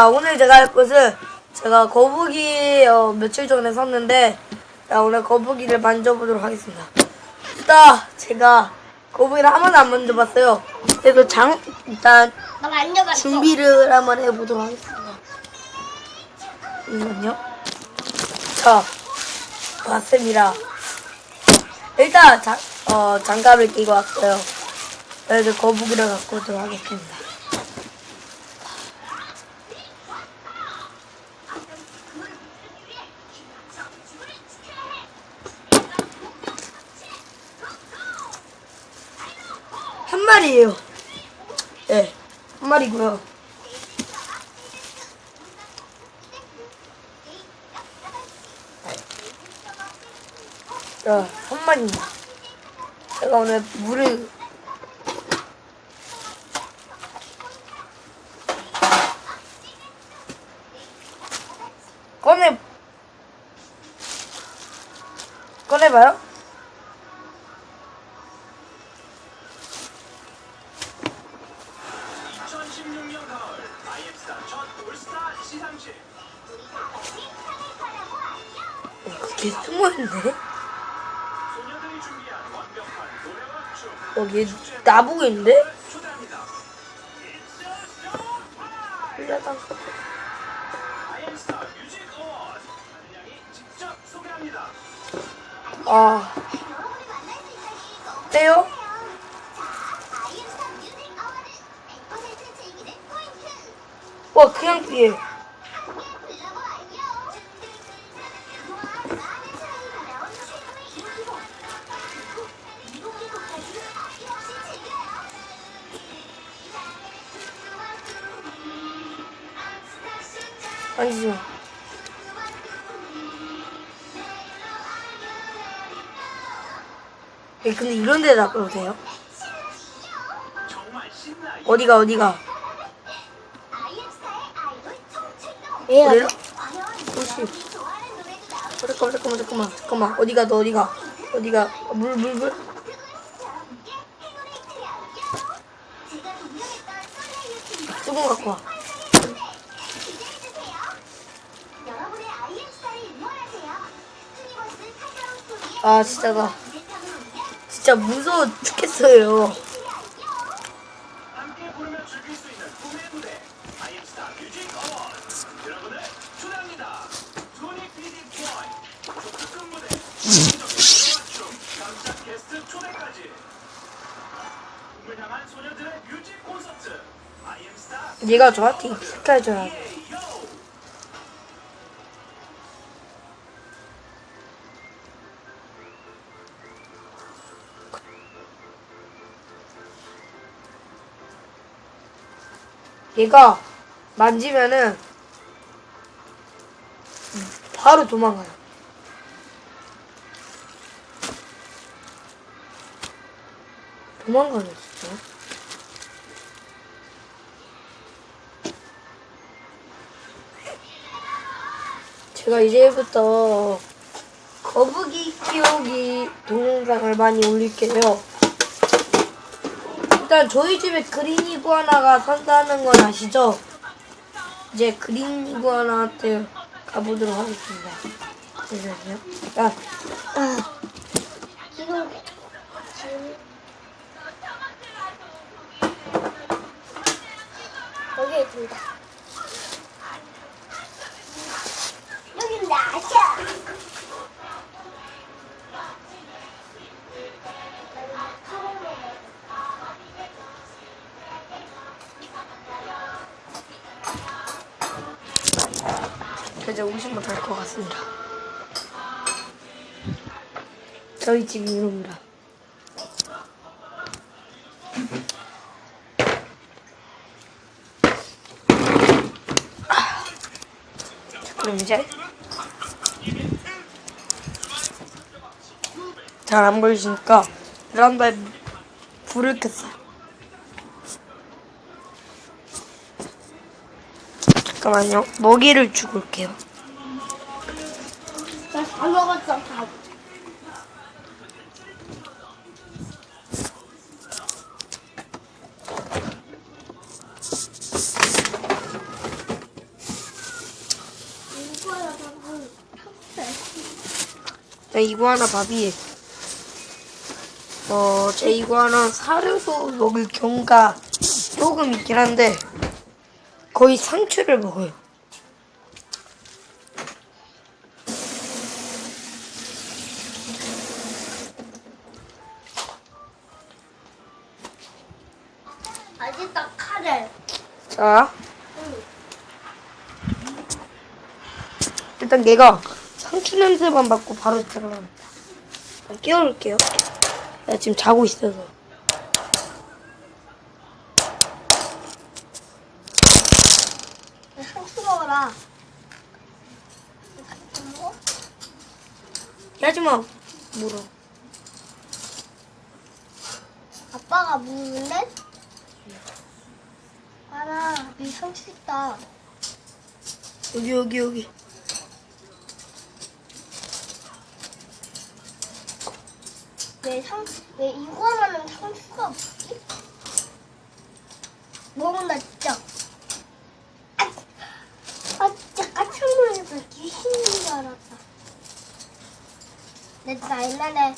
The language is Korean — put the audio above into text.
오늘 제가 할 것은 제가 거북이 며칠 전에 샀는데 오늘 거북이를 만져보도록 하겠습니다. 일단 제가 거북이를 한 번도 안 만져봤어요. 그래서 일단 준비를 한번 해보도록 하겠습니다. 잠시만요. 자, 왔습니다. 일단 장갑을 끼고 왔어요. 그래서 거북이를 갖고 오도록 하겠습니다. 한 마리예요. 네, 한 마리고요. 자, 한 마리입니다. 제가 오늘 물을 꺼내봐요. 이렇게 숨어있네. 여기 나보고 있는데? 빼요? 와, 그냥 피해. 아니죠. 근데 이런 데 놔둬도 돼요? 어디가? 어디로? 혹시 잠깐만. 어디가? 물. 조금 갖고 와. 아, 진짜 무서워 죽겠어요. 얘가 저한테 익숙해져야 돼. 얘가 만지면은 바로 도망가요. 도망가네 진짜. 제가 이제부터 거북이 키우기 동영상을 많이 올릴게요. 일단 저희 집에 그린이구아나가 산다는 건 아시죠? 이제 그린이구아나한테 가보도록 하겠습니다. 잠시만요. 여기 있습니다. 여기는 나야. 이제 오시면 될 것 같습니다. 저희 집이 이럽니다. 그럼 이제 잘 안 보이시니까 베란다에 불을 켰어요. 잠깐만요. 먹이를 주고 올게요. 다 먹었어, 다. 이구아나 밥이 제 이구아나 사료도 먹을 경우가 조금 있긴 한데 거의 상추를 먹어요. 아직도 칼을. 자, 일단 얘가 상추 냄새만 맡고 바로 들어갑니다. 깨워볼게요. 내가 지금 자고 있어서. 상추 먹어라. 상추 먹어? 하지마. 물어. 아빠가 먹는데? 봐라, 이 상추 있다. 여기. 왜 이거는 상추가 없지? 먹은다, 진짜. 진짜 깜짝 놀랐어. 귀신인 줄 알았다. 나 옛날에